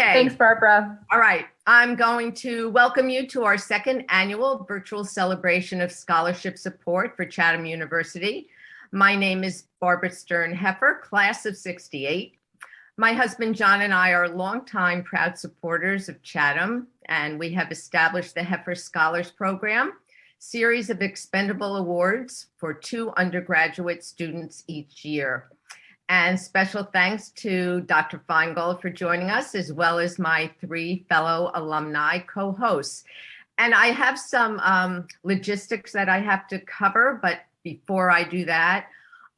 Okay. Thanks, Barbara. All right. I'm going to welcome you to our second annual virtual celebration of scholarship support for Chatham University. My name is Barbara Stern Heffer, class of 68. My husband, John, and I are longtime proud supporters of Chatham, and we have established the Heffer Scholars Program, series of expendable awards for 2 undergraduate students each year. And special thanks to Dr. Feingold for joining us, as well as my 3 fellow alumni co-hosts. And I have some logistics that I have to cover, but before I do that,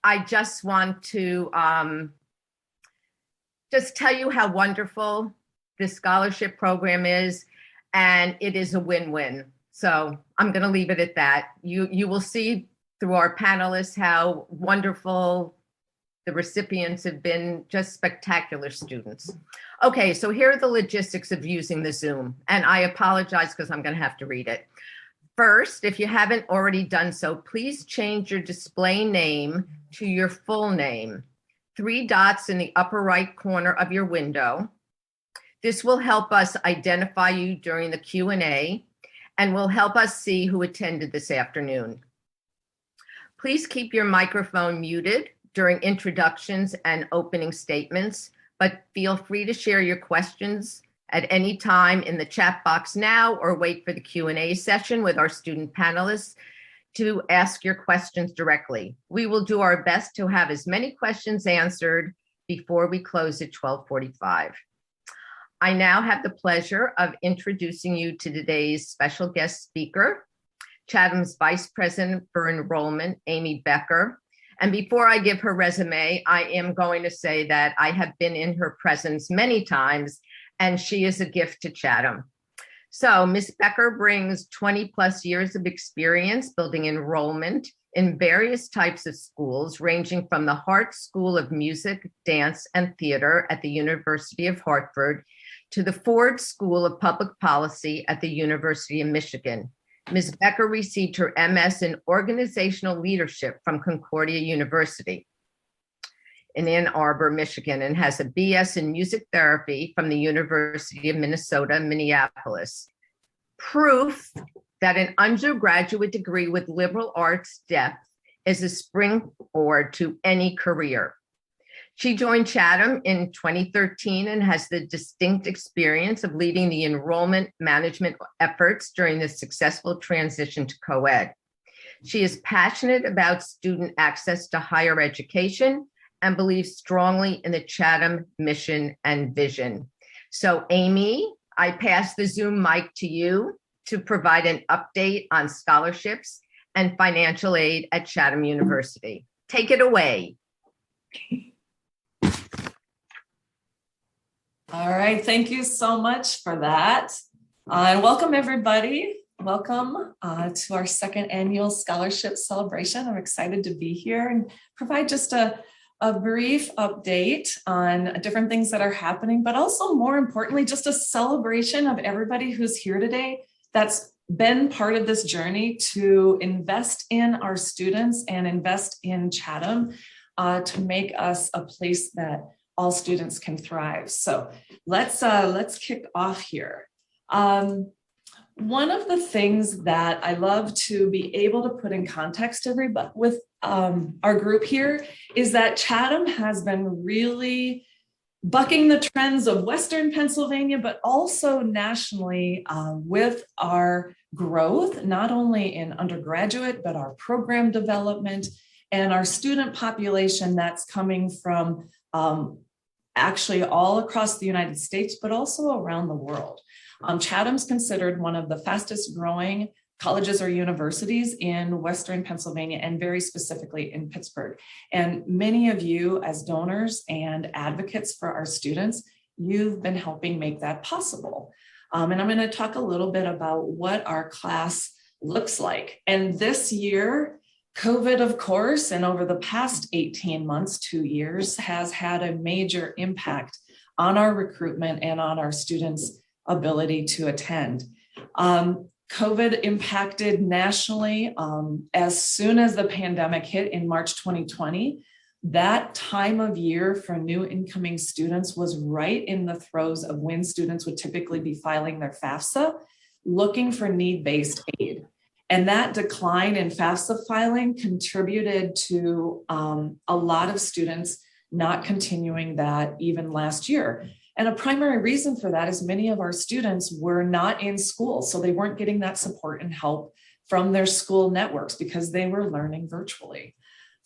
I just want to just tell you how wonderful this scholarship program is, and it is a win-win. So I'm going to leave it at that. You will see through our panelists how wonderful the recipients have been, just spectacular students. Okay, so here are the logistics of using the Zoom, and I apologize because I'm going to have to read it. First, if you haven't already done so, please change your display name to your full name. 3 dots in the upper right corner of your window. This will help us identify you during the Q&A and will help us see who attended this afternoon. Please keep your microphone muted during introductions and opening statements, but feel free to share your questions at any time in the chat box now or wait for the Q&A session with our student panelists to ask your questions directly. We will do our best to have as many questions answered before we close at 12:45. I now have the pleasure of introducing you to today's special guest speaker, Chatham's Vice President for Enrollment, Amy Becker. And before I give her resume, I am going to say that I have been in her presence many times, and she is a gift to Chatham. So Ms. Becker brings 20 plus years of experience building enrollment in various types of schools, ranging from the Hart School of Music, Dance, and Theater at the University of Hartford to the Ford School of Public Policy at the University of Michigan. Ms. Becker received her MS in Organizational Leadership from Concordia University in Ann Arbor, Michigan, and has a BS in Music Therapy from the University of Minnesota, Minneapolis. Proof that an undergraduate degree with liberal arts depth is a springboard to any career. She joined Chatham in 2013 and has the distinct experience of leading the enrollment management efforts during the successful transition to co-ed. She is passionate about student access to higher education and believes strongly in the Chatham mission and vision. So Amy, I pass the Zoom mic to you to provide an update on scholarships and financial aid at Chatham University. Take it away. All right, thank you so much for that. And welcome everybody. Welcome to our second annual scholarship celebration. I'm excited to be here and provide just a brief update on different things that are happening, but also more importantly, just a celebration of everybody who's here today that's been part of this journey to invest in our students and invest in Chatham to make us a place that all students can thrive. So let's kick off here. One of the things that I love to be able to put in context with our group here is that Chatham has been really bucking the trends of Western Pennsylvania, but also nationally with our growth, not only in undergraduate, but our program development and our student population that's coming from actually all across the United States, but also around the world. Chatham's considered one of the fastest growing colleges or universities in Western Pennsylvania and very specifically in Pittsburgh. And many of you as donors and advocates for our students, you've been helping make that possible. And I'm going to talk a little bit about what our class looks like. And this year, COVID, of course, and over the past 18 months, 2 years, has had a major impact on our recruitment and on our students' ability to attend. COVID impacted nationally as soon as the pandemic hit in March 2020. That time of year for new incoming students was right in the throes of when students would typically be filing their FAFSA, looking for need-based aid. And that decline in FAFSA filing contributed to a lot of students not continuing that even last year. And a primary reason for that is many of our students were not in school, so they weren't getting that support and help from their school networks because they were learning virtually.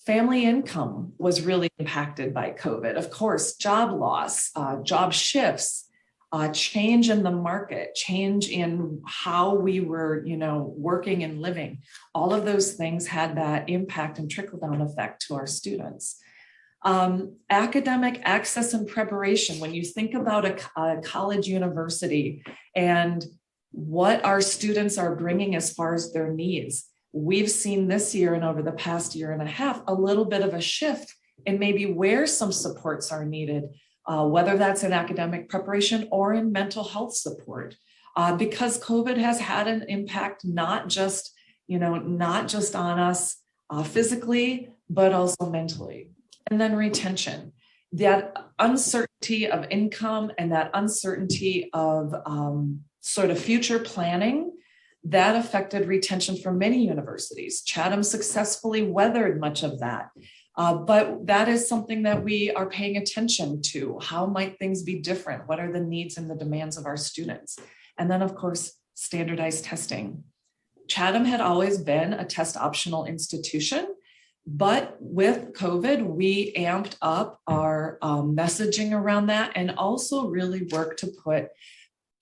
Family income was really impacted by COVID. Of course, job loss, job shifts, change in the market, change in how we were, working and living. All of those things had that impact and trickle-down effect to our students. Academic access and preparation. When you think about a college university and what our students are bringing as far as their needs, we've seen this year and over the past year and a half, a little bit of a shift in maybe where some supports are needed, whether that's in academic preparation or in mental health support, because COVID has had an impact, not just on us physically, but also mentally. And then retention, that uncertainty of income and that uncertainty of sort of future planning, that affected retention for many universities. Chatham successfully weathered much of that. But that is something that we are paying attention to. How might things be different? What are the needs and the demands of our students? And then, of course, standardized testing. Chatham had always been a test optional institution, but with COVID, we amped up our messaging around that and also really worked to put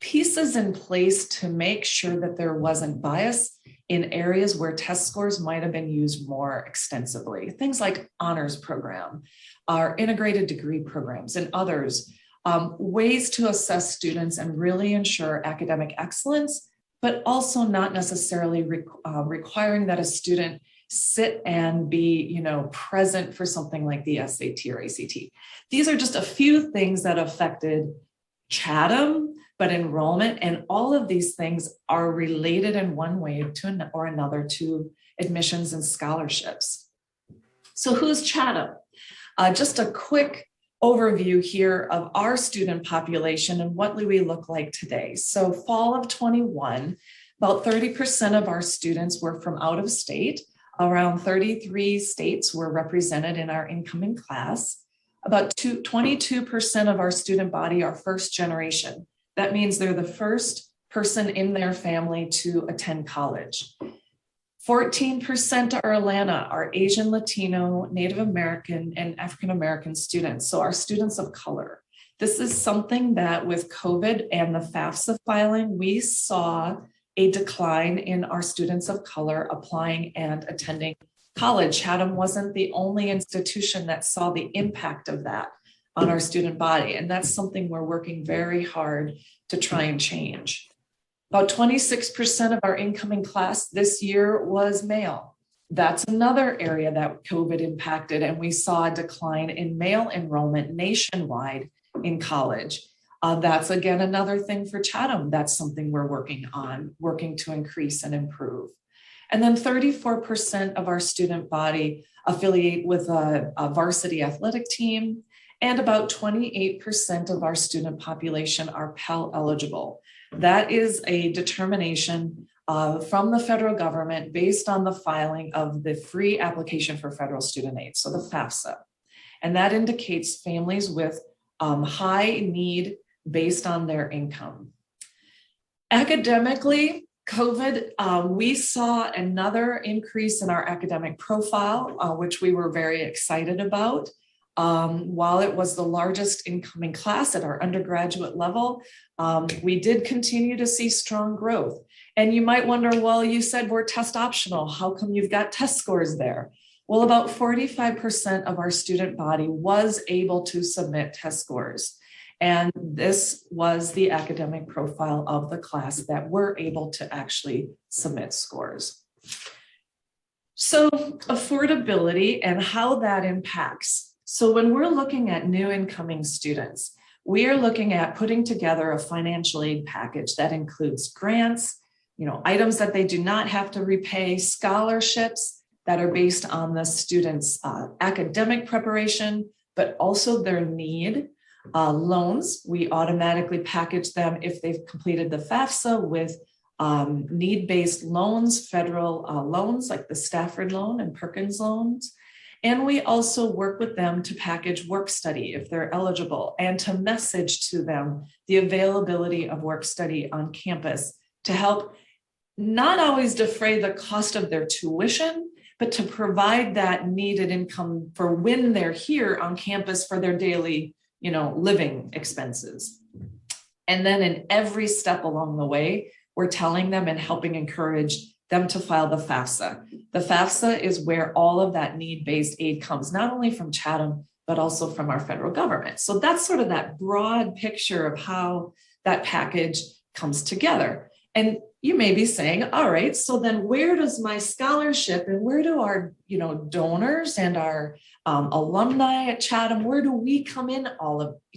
pieces in place to make sure that there wasn't bias in areas where test scores might have been used more extensively. Things like honors program, our integrated degree programs, and others, ways to assess students and really ensure academic excellence, but also not necessarily requiring that a student sit and be, present for something like the SAT or ACT. These are just a few things that affected Chatham, but enrollment and all of these things are related in one way or another to admissions and scholarships. So who's Chatham? Just a quick overview here of our student population and what do we look like today. So fall of 21, about 30% of our students were from out of state. Around 33 states were represented in our incoming class. About 22% of our student body are first generation. That means they're the first person in their family to attend college. 14% are Atlanta, are Asian, Latino, Native American, and African American students. So our students of color. This is something that with COVID and the FAFSA filing, we saw a decline in our students of color applying and attending college. Chatham wasn't the only institution that saw the impact of that on our student body. And that's something we're working very hard to try and change. About 26% of our incoming class this year was male. That's another area that COVID impacted, and we saw a decline in male enrollment nationwide in college. That's again another thing for Chatham. That's something we're working on, working to increase and improve. And then 34% of our student body affiliate with a varsity athletic team, and about 28% of our student population are Pell eligible. That is a determination from the federal government based on the filing of the free application for federal student aid, so the FAFSA. And that indicates families with high need based on their income. Academically, COVID, we saw another increase in our academic profile, which we were very excited about. While it was the largest incoming class at our undergraduate level, we did continue to see strong growth. And you might wonder, well, you said we're test optional. How come you've got test scores there? Well, about 45% of our student body was able to submit test scores. And this was the academic profile of the class that were able to actually submit scores. So affordability and how that impacts. So when we're looking at new incoming students, we are looking at putting together a financial aid package that includes grants, items that they do not have to repay, scholarships, that are based on the students' academic preparation, but also their need. Loans, we automatically package them if they've completed the FAFSA with need-based loans, federal loans like the Stafford loan and Perkins loans. And we also work with them to package work study if they're eligible, and to message to them the availability of work study on campus to help not always defray the cost of their tuition, but to provide that needed income for when they're here on campus for their daily, living expenses. And then in every step along the way, we're telling them and helping encourage them to file the FAFSA. The FAFSA is where all of that need-based aid comes, not only from Chatham, but also from our federal government. So that's sort of that broad picture of how that package comes together. And you may be saying, all right, so then where does my scholarship and where do our donors and our alumni at Chatham, where do we come in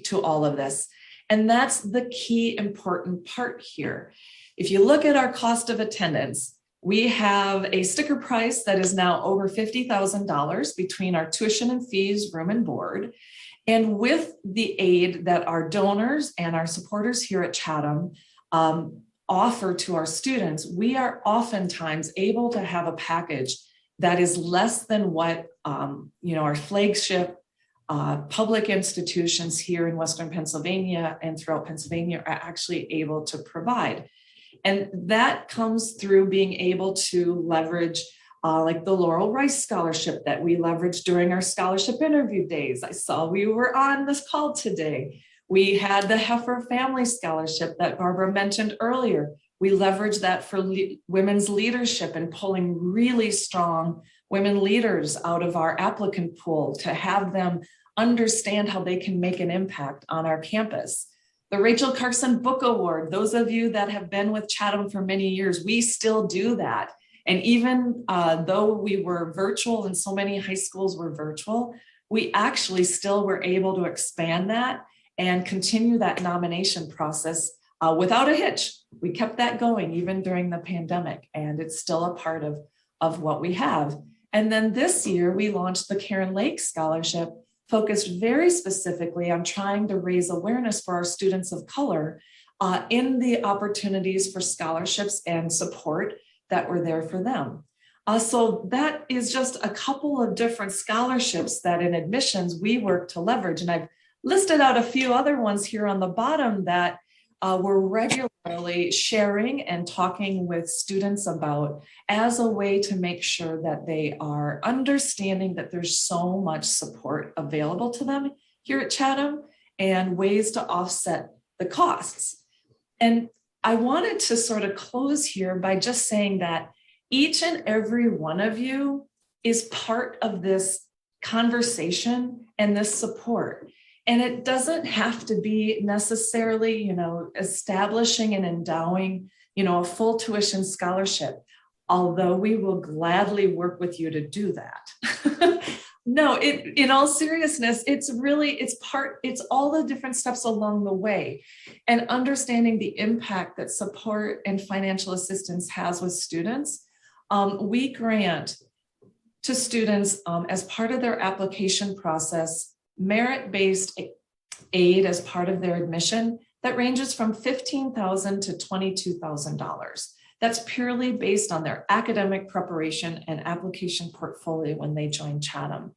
to all of this? And that's the key important part here. If you look at our cost of attendance, we have a sticker price that is now over $50,000 between our tuition and fees, room and board. And with the aid that our donors and our supporters here at Chatham offer to our students, we are oftentimes able to have a package that is less than what our flagship public institutions here in Western Pennsylvania and throughout Pennsylvania are actually able to provide. And that comes through being able to leverage like the Laurel Rice Scholarship that we leveraged during our scholarship interview days. I saw we were on this call today. We had the Heifer Family Scholarship that Barbara mentioned earlier. We leveraged that for women's leadership and pulling really strong women leaders out of our applicant pool to have them understand how they can make an impact on our campus. The Rachel Carson Book Award, those of you that have been with Chatham for many years, we still do that. And even though we were virtual and so many high schools were virtual, we actually still were able to expand that and continue that nomination process without a hitch. We kept that going even during the pandemic, and it's still a part of what we have. And then this year we launched the Karen Lake Scholarship, focused very specifically on trying to raise awareness for our students of color in the opportunities for scholarships and support that were there for them. So that is just a couple of different scholarships that in admissions we work to leverage. And I've listed out a few other ones here on the bottom that we're regularly sharing and talking with students about as a way to make sure that they are understanding that there's so much support available to them here at Chatham and ways to offset the costs. And I wanted to sort of close here by just saying that each and every one of you is part of this conversation and this support. And it doesn't have to be necessarily, establishing and endowing, a full tuition scholarship, although we will gladly work with you to do that. No, in all seriousness, it's all the different steps along the way and understanding the impact that support and financial assistance has with students. We grant to students as part of their application process, merit-based aid as part of their admission that ranges from $15,000 to $22,000. That's purely based on their academic preparation and application portfolio when they join Chatham.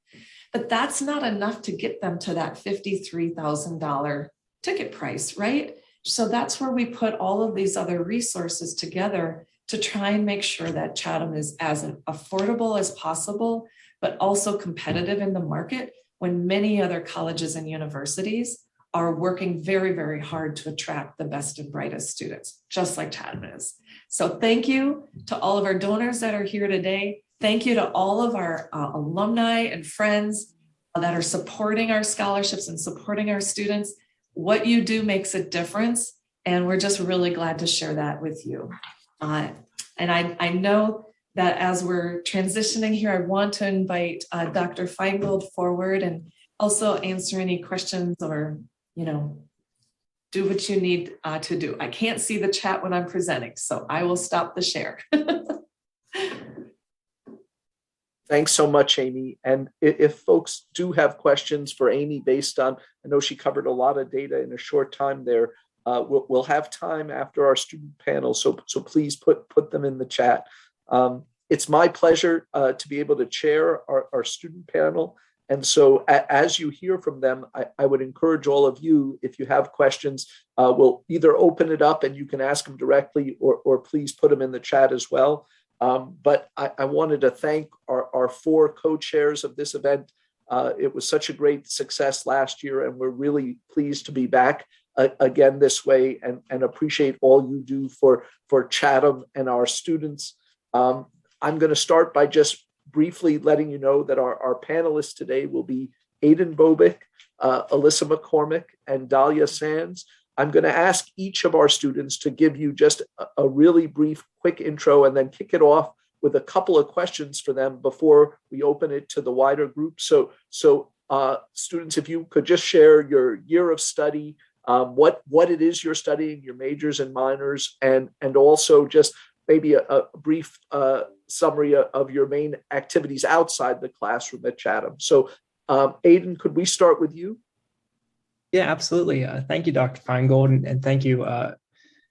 But that's not enough to get them to that $53,000 ticket price, right? So that's where we put all of these other resources together to try and make sure that Chatham is as affordable as possible, but also competitive in the market when many other colleges and universities are working very, very hard to attract the best and brightest students, just like Chatham is. So thank you to all of our donors that are here today. Thank you to all of our alumni and friends that are supporting our scholarships and supporting our students. What you do makes a difference, and we're just really glad to share that with you. And I know that as we're transitioning here, I want to invite Dr. Feingold forward and also answer any questions or, do what you need to do. I can't see the chat when I'm presenting, so I will stop the share. Thanks so much, Amy. And if folks do have questions for Amy based on, I know she covered a lot of data in a short time there. We'll have time after our student panel, so please put them in the chat. It's my pleasure to be able to chair our student panel. And so as you hear from them, I would encourage all of you, if you have questions, we'll either open it up and you can ask them directly, or please put them in the chat as well. But I wanted to thank our four co-chairs of this event. It was such a great success last year, and we're really pleased to be back again this way, and appreciate all you do for Chatham and our students. I'm going to start by just briefly letting you know that our panelists today will be Aidan Bobick, Alyssa McCormick, and Dahlia Sands. I'm going to ask each of our students to give you just a really brief, quick intro, and then kick it off with a couple of questions for them before we open it to the wider group. So students, if you could just share your year of study, what it is you're studying, your majors and minors, and also just maybe a brief summary of your main activities outside the classroom at Chatham. So Aidan, could we start with you? Yeah, absolutely. Thank you, Dr. Feingold, and thank you,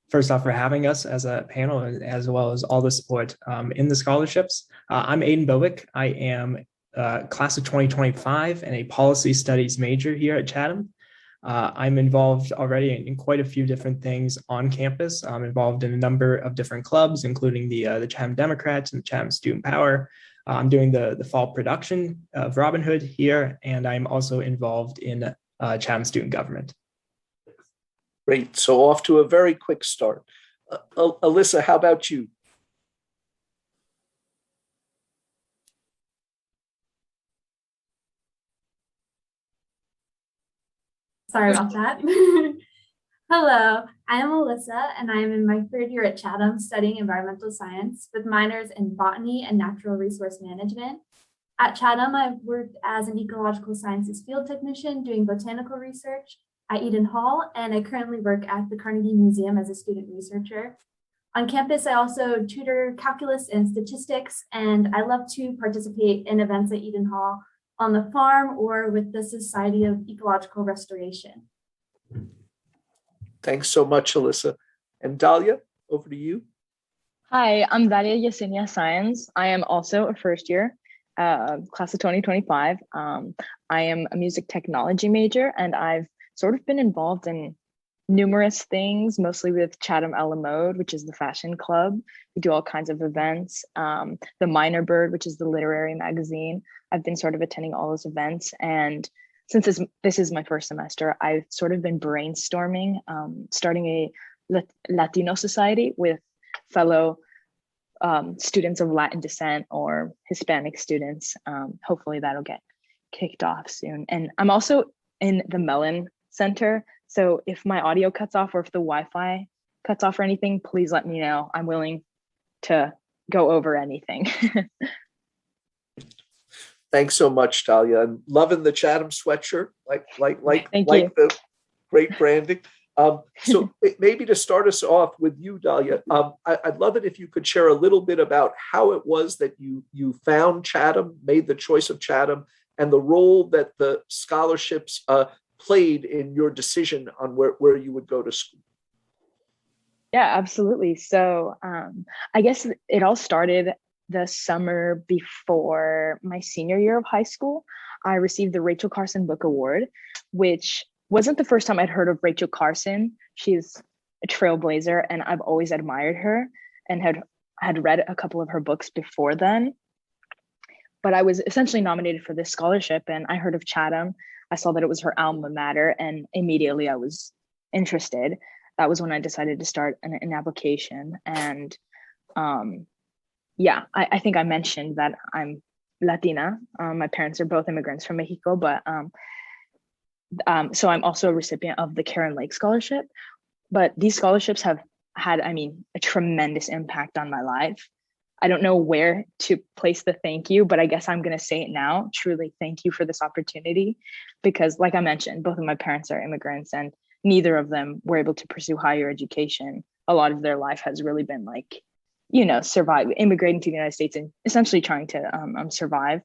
first off, for having us as a panel, as well as all the support in the scholarships. I'm Aidan Bobick. I am class of 2025 and a policy studies major here at Chatham. I'm involved already in quite a few different things on campus. I'm involved in a number of different clubs, including the Chatham Democrats and the Chatham Student Power. I'm doing the fall production of Robin Hood here, and I'm also involved in Chatham Student Government. Great. So off to a very quick start. Alyssa, how about you? Sorry about that. Hello, I am Alyssa, and I am in my third year at Chatham studying environmental science with minors in botany and natural resource management. At Chatham, I've worked as an ecological sciences field technician doing botanical research at Eden Hall, and I currently work at the Carnegie Museum as a student researcher. On campus, I also tutor calculus and statistics, and I love to participate in events at Eden Hall on the farm or with the Society of Ecological Restoration. Thanks so much, Alyssa. And Dahlia, over to you. Hi, I'm Dalia Yesenia Science. I am also a first year, class of 2025. I am a music technology major, and I've sort of been involved in numerous things, mostly with Chatham a la Mode, which is the fashion club. We do all kinds of events. The Minor Bird, which is the literary magazine. I've been sort of attending all those events. And since this is my first semester, I've sort of been brainstorming, starting a Latino society with fellow students of Latin descent or Hispanic students. Hopefully that'll get kicked off soon. And I'm also in the Mellon Center. So if my audio cuts off or if the Wi-Fi cuts off or anything, please let me know. I'm willing to go over anything. Thanks so much, Dahlia. And loving the Chatham sweatshirt, like the great branding. So maybe to start us off with you, Dahlia, I'd love it if you could share a little bit about how it was that you found Chatham, made the choice of Chatham, and the role that the scholarships played in your decision on where you would go to school. Yeah, absolutely. So I guess it all started the summer before my senior year of high school. I received the Rachel Carson Book Award, which wasn't the first time I'd heard of Rachel Carson. She's a trailblazer, and I've always admired her and had read a couple of her books before then. But I was essentially nominated for this scholarship, and I heard of Chatham. I saw that it was her alma mater, and immediately I was interested. That was when I decided to start an application. And yeah, I think I mentioned that I'm Latina. My parents are both immigrants from Mexico, but so I'm also a recipient of the Karen Lake Scholarship. But these scholarships have had, a tremendous impact on my life. I don't know where to place the thank you, but I guess I'm going to say it now. Truly, thank you for this opportunity, because like I mentioned, both of my parents are immigrants and neither of them were able to pursue higher education. A lot of their life has really been like survive, immigrating to the United States and essentially trying to survive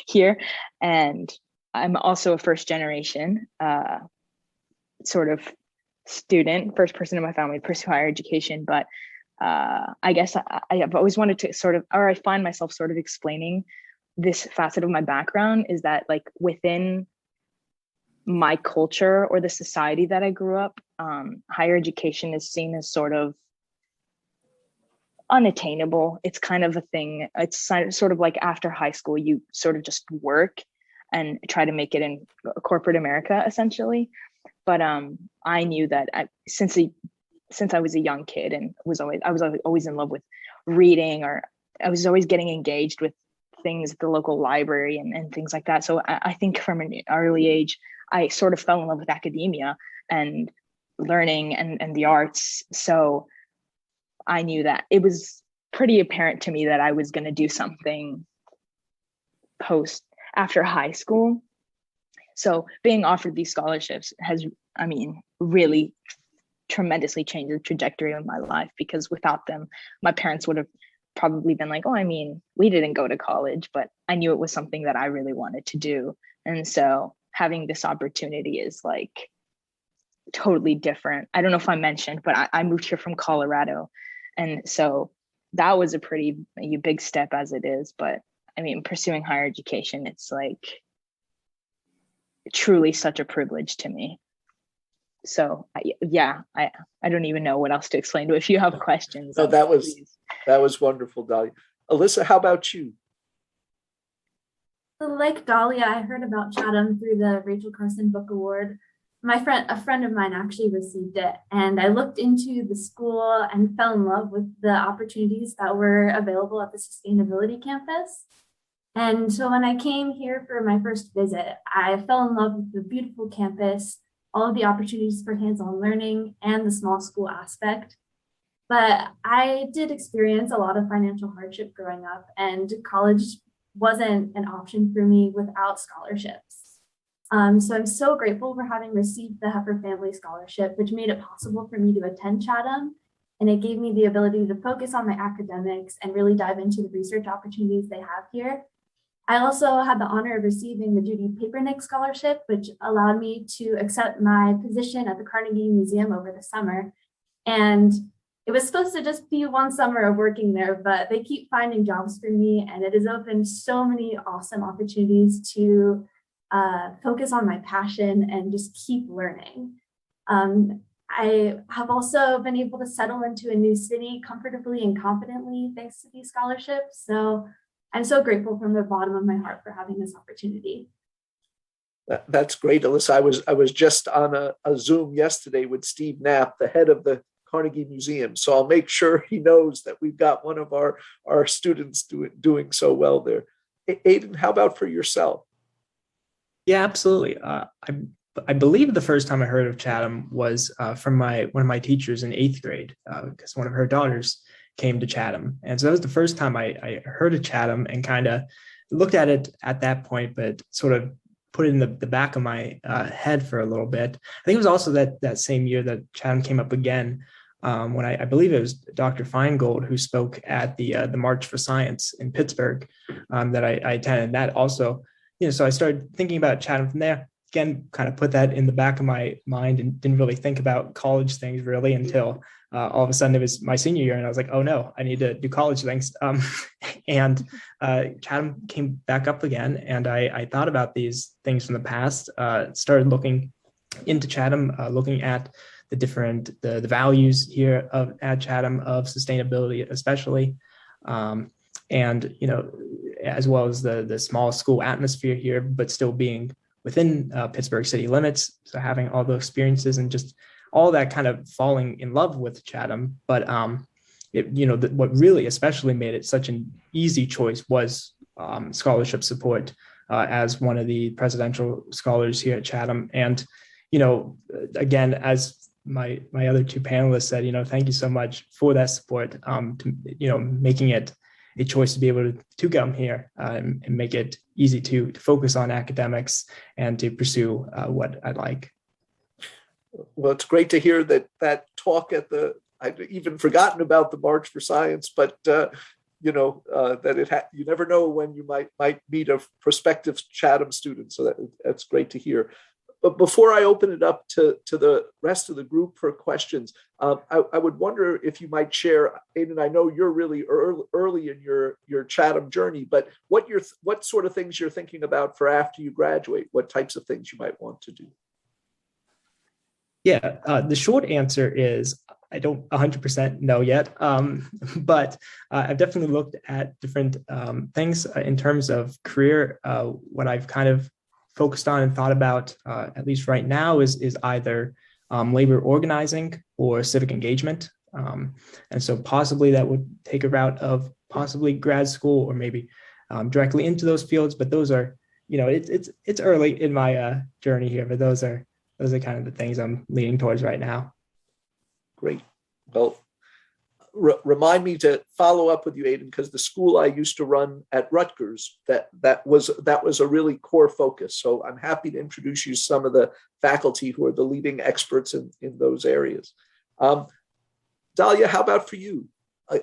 here. And I'm also a first generation sort of student, first person in my family to pursue higher education. But I guess I have always wanted to I find myself sort of explaining this facet of my background is that like within my culture or the society that I grew up, higher education is seen as sort of unattainable. It's kind of a thing. It's sort of like after high school, you sort of just work and try to make it in corporate America, essentially. But I knew that since I was a young kid and I was always in love with reading, or I was always getting engaged with things at the local library and things like that. So I think from an early age, I sort of fell in love with academia and learning and the arts. So I knew that it was pretty apparent to me that I was going to do something after high school. So being offered these scholarships has, really tremendously changed the trajectory of my life, because without them, my parents would have probably been like, we didn't go to college, but I knew it was something that I really wanted to do. And so having this opportunity is like totally different. I don't know if I mentioned, but I moved here from Colorado. And so that was a pretty big step as it is. But pursuing higher education, it's like truly such a privilege to me. So I don't even know what else to explain to. If you have questions. No, that was wonderful, Dahlia. Alyssa, how about you? Like Dahlia, I heard about Chatham through the Rachel Carson Book Award. A friend of mine actually received it, and I looked into the school and fell in love with the opportunities that were available at the sustainability campus. And so when I came here for my first visit, I fell in love with the beautiful campus, all of the opportunities for hands-on learning, and the small school aspect. But I did experience a lot of financial hardship growing up, and college wasn't an option for me without scholarships. So I'm so grateful for having received the Heifer Family Scholarship, which made it possible for me to attend Chatham. And it gave me the ability to focus on my academics and really dive into the research opportunities they have here. I also had the honor of receiving the Judy Papernick Scholarship, which allowed me to accept my position at the Carnegie Museum over the summer. And it was supposed to just be one summer of working there, but they keep finding jobs for me, and it has opened so many awesome opportunities to focus on my passion and just keep learning. I have also been able to settle into a new city comfortably and confidently thanks to these scholarships. So I'm so grateful from the bottom of my heart for having this opportunity. That's great, Alyssa. I was just on a Zoom yesterday with Steve Knapp, the head of the Carnegie Museum. So I'll make sure he knows that we've got one of our students doing so well there. Aiden, how about for yourself? Yeah, absolutely. I believe the first time I heard of Chatham was from one of my teachers in 8th grade, because one of her daughters came to Chatham. And so that was the first time I heard of Chatham and kind of looked at it at that point, but sort of put it in the back of my head for a little bit. I think it was also that same year that Chatham came up again, when I believe it was Dr. Feingold who spoke at the March for Science in Pittsburgh, that I attended. That also, so I started thinking about Chatham from there. Again, kind of put that in the back of my mind and didn't really think about college things really until all of a sudden it was my senior year, and I was like, oh no, I need to do college things. And Chatham came back up again, and I thought about these things from the past, started looking into Chatham, looking at the values here at Chatham of sustainability, especially, and as well as the small school atmosphere here, but still being within Pittsburgh city limits. So having all those experiences and just all that kind of falling in love with Chatham. But what really especially made it such an easy choice was scholarship support as one of the presidential scholars here at Chatham. And again, as my other two panelists said, thank you so much for that support, to making it a choice to be able to come here and make it easy to focus on academics and to pursue what I like. Well, it's great to hear that talk at the I'd even forgotten about the March for Science, but that you never know when you might meet a prospective Chatham student. So that's great to hear. But before I open it up to the rest of the group for questions, I would wonder if you might share, Aiden, I know you're really early in your Chatham journey, but what sort of things you're thinking about for after you graduate, what types of things you might want to do? Yeah, the short answer is I don't 100% know yet, but I've definitely looked at different things in terms of career. What I've kind of focused on and thought about, at least right now, is either labor organizing or civic engagement. And so possibly that would take a route of possibly grad school or maybe directly into those fields. But those are, it's early in my journey here, but those are kind of the things I'm leaning towards right now. Great. Well, remind me to follow up with you, Aiden, because the school I used to run at Rutgers, that was a really core focus. So I'm happy to introduce you to some of the faculty who are the leading experts in those areas. Dahlia, how about for you?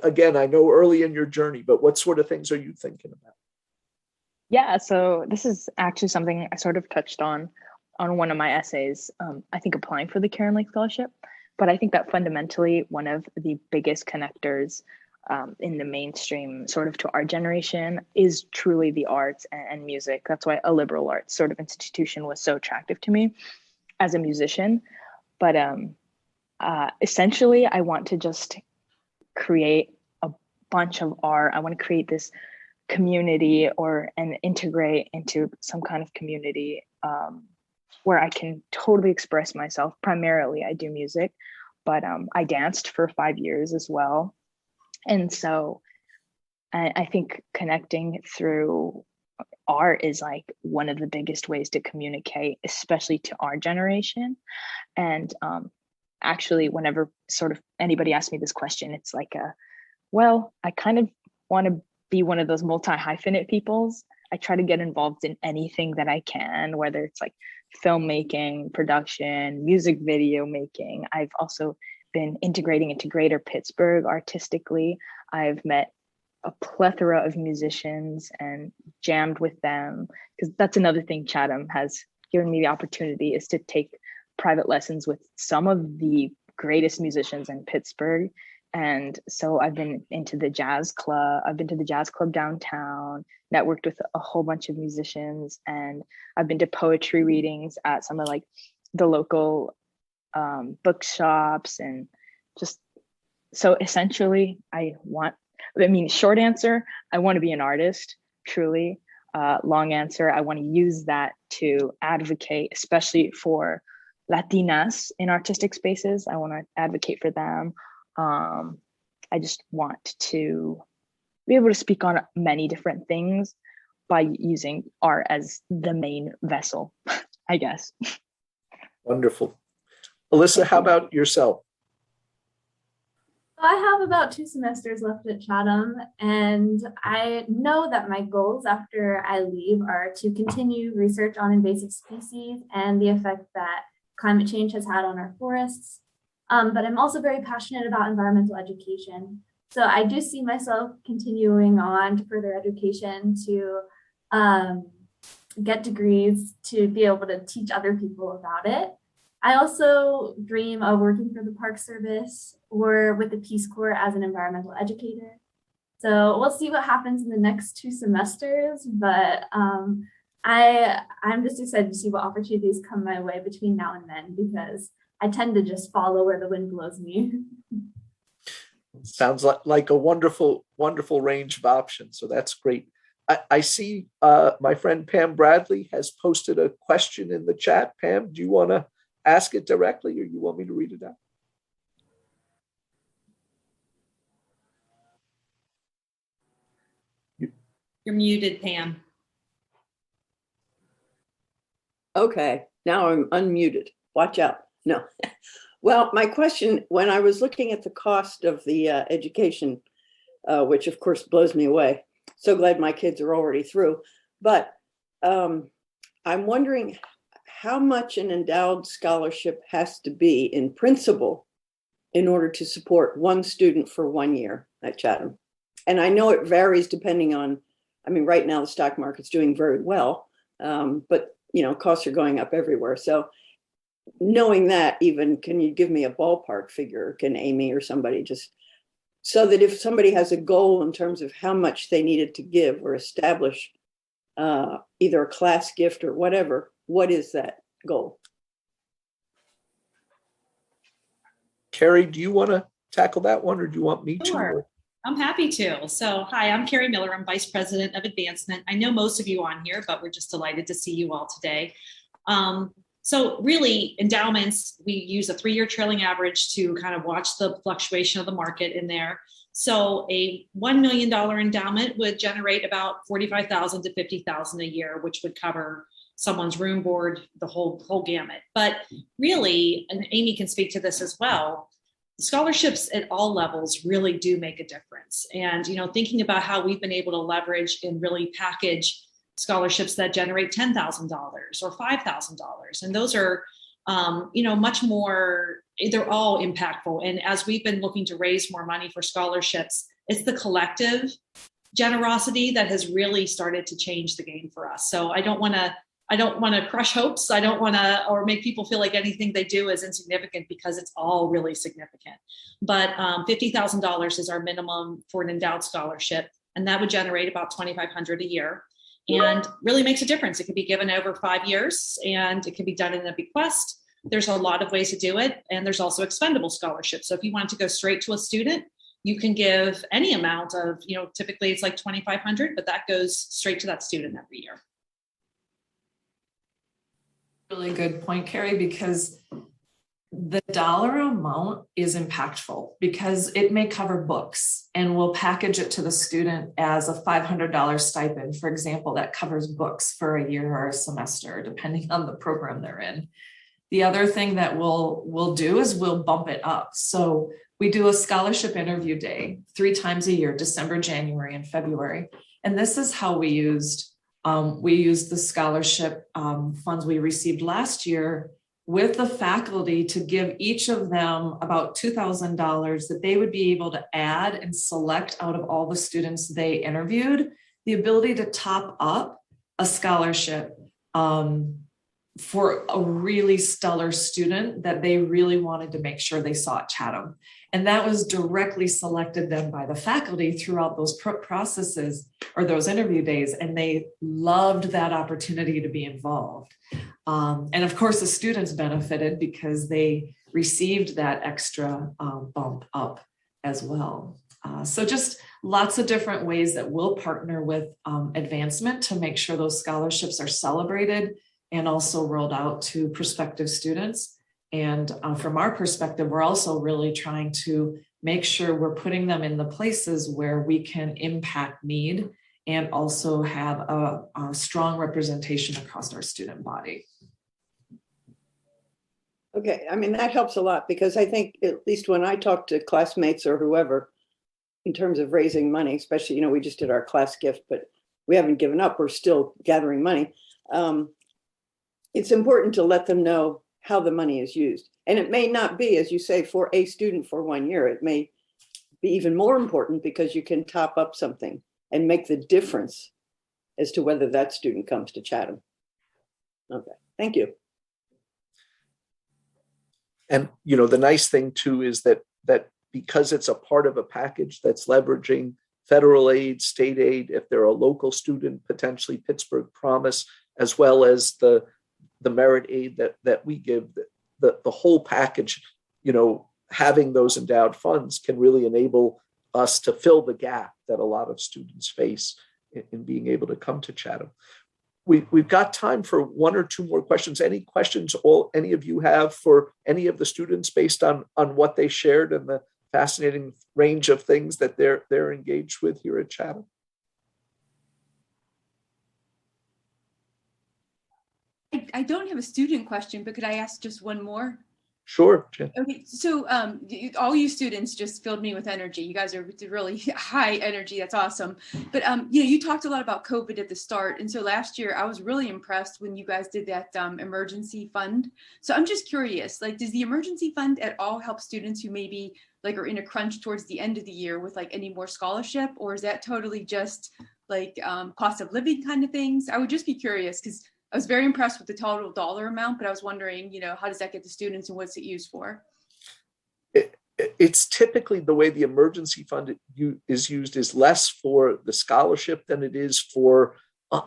Again, I know early in your journey, but what sort of things are you thinking about? Yeah, so this is actually something I sort of touched on one of my essays, I think applying for the Karen Lake Scholarship. But I think that fundamentally one of the biggest connectors in the mainstream sort of to our generation is truly the arts and music. That's why a liberal arts sort of institution was so attractive to me as a musician. But essentially, I want to just create a bunch of art. I want to create this community and integrate into some kind of community where I can totally express myself. Primarily, I do music, but I danced for 5 years as well. And so I think connecting through art is like one of the biggest ways to communicate, especially to our generation. And actually, whenever sort of anybody asks me this question, it's like, well, I kind of want to be one of those multi-hyphenate peoples. I try to get involved in anything that I can, whether it's like filmmaking, production, music video making. I've also been integrating into Greater Pittsburgh artistically. I've met a plethora of musicians and jammed with them, because that's another thing Chatham has given me the opportunity, is to take private lessons with some of the greatest musicians in Pittsburgh. And so I've been into the jazz club. I've been to the jazz club downtown, networked with a whole bunch of musicians, and I've been to poetry readings at some of like the local bookshops. And just so essentially short answer, I want to be an artist, truly. Long answer, I want to use that to advocate, especially for Latinas in artistic spaces. I want to advocate for them. I just want to be able to speak on many different things by using art as the main vessel, I guess. Wonderful. Alyssa, how about yourself? I have about 2 semesters left at Chatham, and I know that my goals after I leave are to continue research on invasive species and the effect that climate change has had on our forests. But I'm also very passionate about environmental education. So I do see myself continuing on to further education, to get degrees, to be able to teach other people about it. I also dream of working for the Park Service or with the Peace Corps as an environmental educator. So we'll see what happens in the next 2 semesters, but I'm just excited to see what opportunities come my way between now and then, because I tend to just follow where the wind blows me. Sounds like a wonderful, wonderful range of options. So that's great. I see my friend Pam Bradley has posted a question in the chat. Pam, do you want to ask it directly, or you want me to read it out? You're muted, Pam. Okay, now I'm unmuted. Watch out. No. Well, my question, when I was looking at the cost of the education, which of course blows me away, so glad my kids are already through, but I'm wondering how much an endowed scholarship has to be in principle in order to support one student for 1 year at Chatham? And I know it varies depending on, I mean, right now the stock market's doing very well, but costs are going up everywhere. So knowing that, even, can you give me a ballpark figure? Can Amy or somebody, just so that if somebody has a goal in terms of how much they needed to give or establish either a class gift or whatever, what is that goal? Carrie, do you want to tackle that one, or do you want me to? Sure. I'm happy to. So, hi, I'm Carrie Miller. I'm Vice President of Advancement. I know most of you on here, but we're just delighted to see you all today. So really, endowments, we use a 3-year trailing average to kind of watch the fluctuation of the market in there. So a $1 million endowment would generate about $45,000 to $50,000 a year, which would cover someone's room, board, the whole gamut. But really, and Amy can speak to this as well, scholarships at all levels really do make a difference. And thinking about how we've been able to leverage and really package scholarships that generate $10,000 or $5,000, and those are much more, they're all impactful. And as we've been looking to raise more money for scholarships, it's the collective generosity that has really started to change the game for us. So I don't want to crush hopes. I don't want to, or make people feel like anything they do is insignificant, because it's all really significant. But $50,000 is our minimum for an endowed scholarship, and that would generate about $2,500 a year, and really makes a difference. It can be given over 5 years, and it can be done in a bequest. There's a lot of ways to do it, and there's also expendable scholarships. So if you want to go straight to a student, you can give any amount of, typically it's like $2,500, but that goes straight to that student every year. Really good point, Carrie, because the dollar amount is impactful, because it may cover books, and we'll package it to the student as a $500 stipend, for example, that covers books for a year or a semester, depending on the program they're in. The other thing that we'll do is we'll bump it up. So we do a scholarship interview day 3 times a year, December, January, and February. And this is how we used the scholarship funds we received last year with the faculty to give each of them about $2,000 that they would be able to add and select out of all the students they interviewed, the ability to top up a scholarship for a really stellar student that they really wanted to make sure they saw at Chatham. And that was directly selected then by the faculty throughout those processes or those interview days. And they loved that opportunity to be involved. And of course, the students benefited because they received that extra bump up as well. So just lots of different ways that we'll partner with advancement to make sure those scholarships are celebrated and also rolled out to prospective students. And from our perspective, we're also really trying to make sure we're putting them in the places where we can impact need and also have a strong representation across our student body. Okay, I mean, that helps a lot, because I think, at least when I talk to classmates or whoever, in terms of raising money, especially, we just did our class gift, but we haven't given up. We're still gathering money. It's important to let them know how the money is used. And it may not be, as you say, for a student for 1 year. It may be even more important because you can top up something and make the difference as to whether that student comes to Chatham. Okay, thank you. And the nice thing too is that because it's a part of a package that's leveraging federal aid, state aid, if they're a local student, potentially Pittsburgh Promise, as well as the merit aid that we give, the whole package, having those endowed funds can really enable us to fill the gap that a lot of students face in being able to come to Chatham. We've got time for 1 or 2 more questions. Any questions any of you have for any of the students based on what they shared and the fascinating range of things that they're engaged with here at Chatham? I don't have a student question, but could I ask just one more? Sure, Jen. Okay, so all you students just filled me with energy. You guys are really high energy. That's awesome. But you talked a lot about COVID at the start, and so last year I was really impressed when you guys did that emergency fund. So I'm just curious, like, does the emergency fund at all help students who maybe like are in a crunch towards the end of the year with like any more scholarship, or is that totally just like cost of living kind of things? I would just be curious because I was very impressed with the total dollar amount, but I was wondering, how does that get to students and what's it used for? It's typically the way the emergency fund is used is less for the scholarship than it is for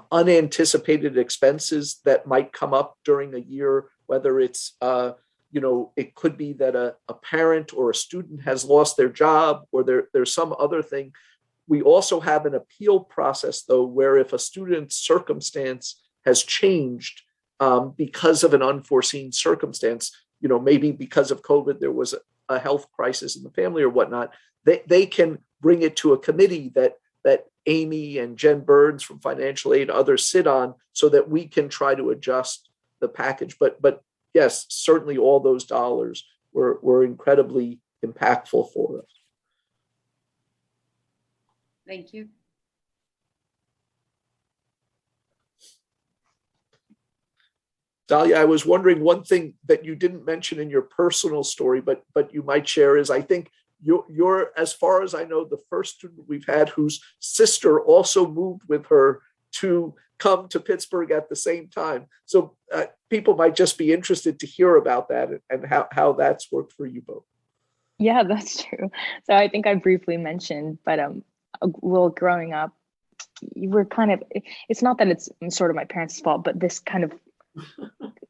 unanticipated expenses that might come up during a year, whether it's, it could be that a parent or a student has lost their job or there's some other thing. We also have an appeal process, though, where if a student's circumstance has changed because of an unforeseen circumstance, maybe because of COVID, there was a health crisis in the family or whatnot, they can bring it to a committee that Amy and Jen Burns from Financial Aid, others sit on, so that we can try to adjust the package. But yes, certainly all those dollars were incredibly impactful for us. Thank you. Dahlia, I was wondering, one thing that you didn't mention in your personal story, but you might share, is I think you're, as far as I know, the first student we've had whose sister also moved with her to come to Pittsburgh at the same time. So people might just be interested to hear about that and how that's worked for you both. Yeah, that's true. So I think I briefly mentioned, but well, growing up, you were kind of, it's not that it's sort of my parents' fault, but this kind of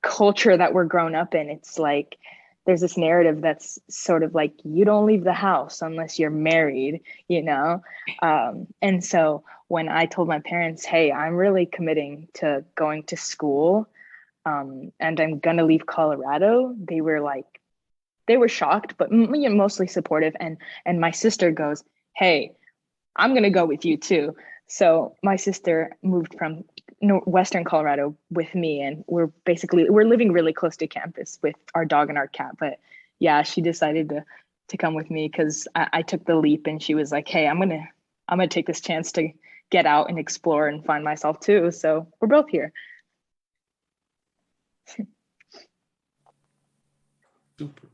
culture that we're grown up in, it's like there's this narrative that's sort of like, you don't leave the house unless you're married, and so when I told my parents, hey, I'm really committing to going to school and I'm gonna leave Colorado, they were shocked, but mostly supportive. And my sister goes, hey, I'm gonna go with you too. So my sister moved from Western Colorado with me, and we're living really close to campus with our dog and our cat. But yeah, she decided to come with me because I took the leap, and she was like, hey, I'm gonna take this chance to get out and explore and find myself too. So we're both here. Super.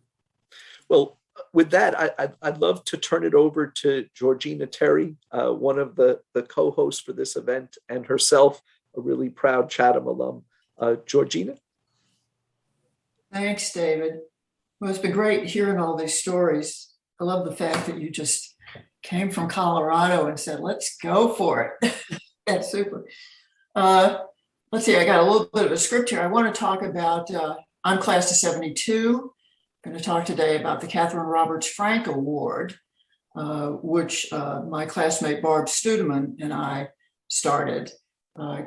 Well, with that, I'd love to turn it over to Georgina Terry, one of the co-hosts for this event, and herself a really proud Chatham alum. Georgina? Thanks, David. Well, it's been great hearing all these stories. I love the fact that you just came from Colorado and said, let's go for it. That's super. Let's see, I got a little bit of a script here. I want to talk about, I'm class of 72. I'm going to talk today about the Catherine Roberts Frank Award, which my classmate Barb Studeman and I started.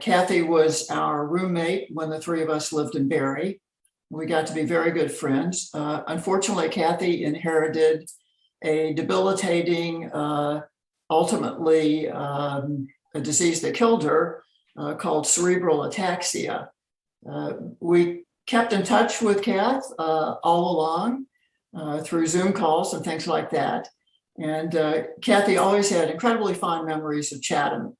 Kathy was our roommate when the three of us lived in Barrie. We got to be very good friends. Unfortunately, Kathy inherited a debilitating, ultimately a disease that killed her called cerebral ataxia. We kept in touch with Kath all along through Zoom calls and things like that. And Kathy always had incredibly fond memories of Chatham.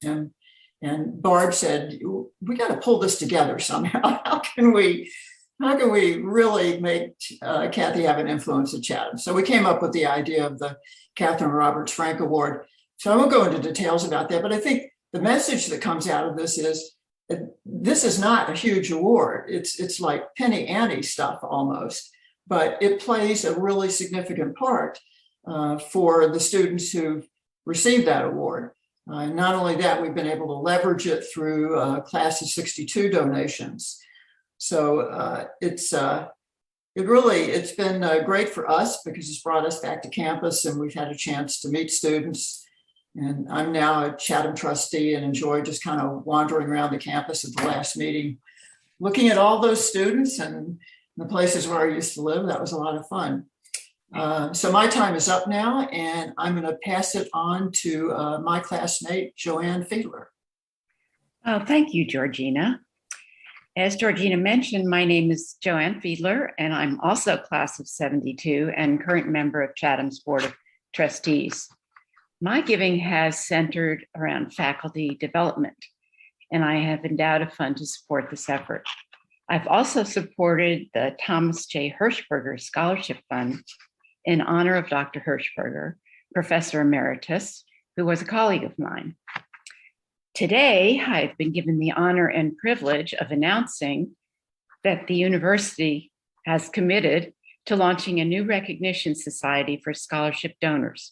And Barb said, we got to pull this together somehow. How can we really make Kathy have an influence at Chatham? So we came up with the idea of the Catherine Roberts Frank Award. So I won't go into details about that, but I think the message that comes out of this is this is not a huge award. It's like penny ante stuff almost, but it plays a really significant part for the students who received that award. Not only that, we've been able to leverage it through class of 62 donations. So it's been great for us because it's brought us back to campus and we've had a chance to meet students. And I'm now a Chatham trustee and enjoy just kind of wandering around the campus at the last meeting, looking at all those students and the places where I used to live. That was a lot of fun. So my time is up now, and I'm going to pass it on to my classmate, Joanne Fiedler. Oh, thank you, Georgina. As Georgina mentioned, my name is Joanne Fiedler, and I'm also class of 72 and current member of Chatham's Board of Trustees. My giving has centered around faculty development, and I have endowed a fund to support this effort. I've also supported the Thomas J. Hirschberger Scholarship Fund in honor of Dr. Hirschberger, Professor Emeritus, who was a colleague of mine. Today, I've been given the honor and privilege of announcing that the university has committed to launching a new recognition society for scholarship donors.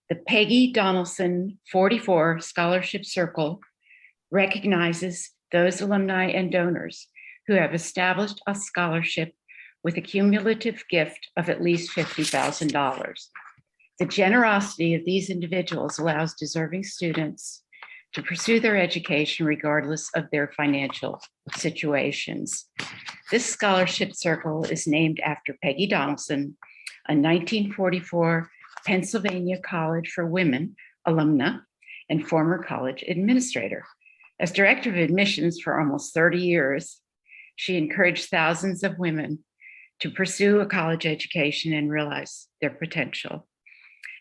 The Peggy Donaldson 44 Scholarship Circle recognizes those alumni and donors who have established a scholarship with a cumulative gift of at least $50,000. The generosity of these individuals allows deserving students to pursue their education regardless of their financial situations. This scholarship circle is named after Peggy Donaldson, a 1944 Pennsylvania College for Women alumna and former college administrator. As director of admissions for almost 30 years, she encouraged thousands of women to pursue a college education and realize their potential.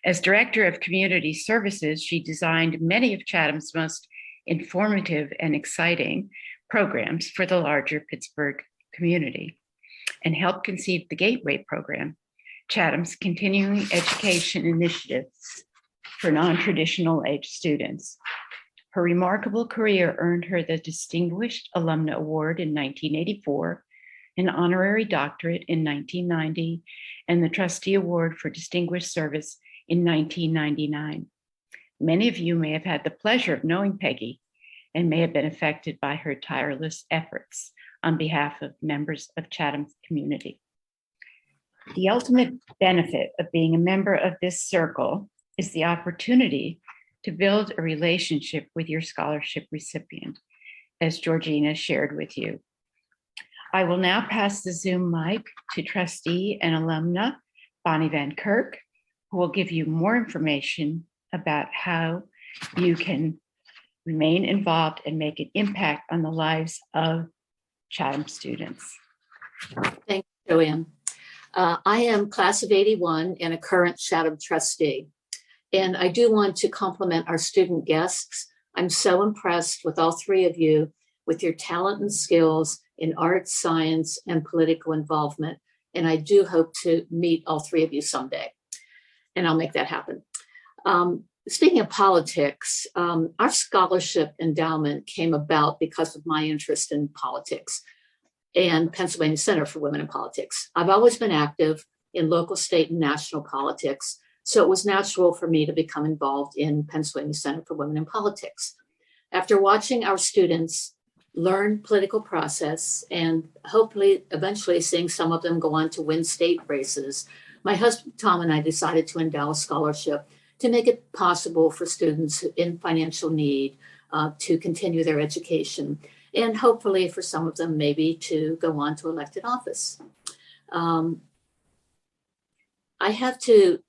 As director of community services, she designed many of Chatham's most informative and exciting programs for the larger Pittsburgh community and helped conceive the Gateway program, Chatham's continuing education initiative for non-traditional age students. Her remarkable career earned her the Distinguished Alumna Award in 1984, an honorary doctorate in 1990, and the Trustee Award for Distinguished Service in 1999. Many of you may have had the pleasure of knowing Peggy and may have been affected by her tireless efforts on behalf of members of Chatham's community. The ultimate benefit of being a member of this circle is the opportunity to build a relationship with your scholarship recipient, as Georgina shared with you. I will now pass the Zoom mic to trustee and alumna Bonnie Van Kirk, who will give you more information about how you can remain involved and make an impact on the lives of Chatham students. Thank you, Joanne. I am class of 81 and a current Chatham trustee. And I do want to compliment our student guests. I'm so impressed with all three of you with your talent and skills in arts, science, and political involvement. And I do hope to meet all three of you someday. And I'll make that happen. Speaking of politics, our scholarship endowment came about because of my interest in politics and Pennsylvania Center for Women in Politics. I've always been active in local, state, and national politics, so it was natural for me to become involved in Pennsylvania Center for Women in Politics. After watching our students learn political process and hopefully eventually seeing some of them go on to win state races, my husband, Tom, and I decided to endow a scholarship to make it possible for students in financial need to continue their education, and hopefully for some of them maybe to go on to elected office. I have to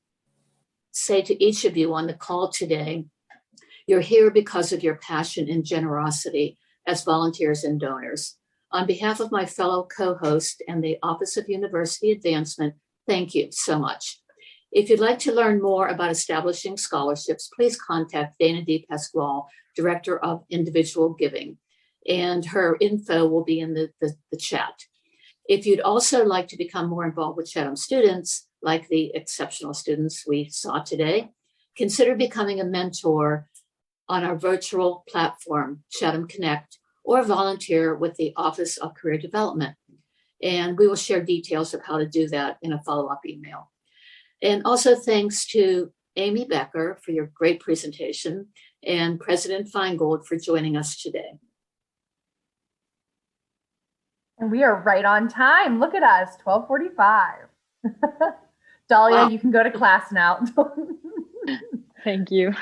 say to each of you on the call today, you're here because of your passion and generosity as volunteers and donors. On behalf of my fellow co-host and the Office of University Advancement, thank you so much. If you'd like to learn more about establishing scholarships, please contact Dana D. Pasquale, Director of Individual Giving, and her info will be in the chat. If you'd also like to become more involved with Chatham students, like the exceptional students we saw today, consider becoming a mentor on our virtual platform, Chatham Connect, or volunteer with the Office of Career Development. And we will share details of how to do that in a follow-up email. And also thanks to Amy Becker for your great presentation and President Feingold for joining us today. And we are right on time. Look at us, 12:45. Dahlia, Wow. You can go to class now. Thank you.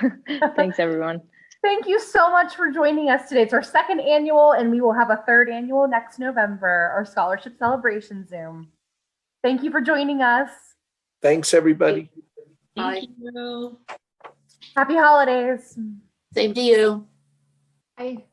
Thanks, everyone. Thank you so much for joining us today. It's our second annual, and we will have a third annual next November, our scholarship celebration Zoom. Thank you for joining us. Thanks, everybody. Thank you. Happy holidays. Same to you. Bye.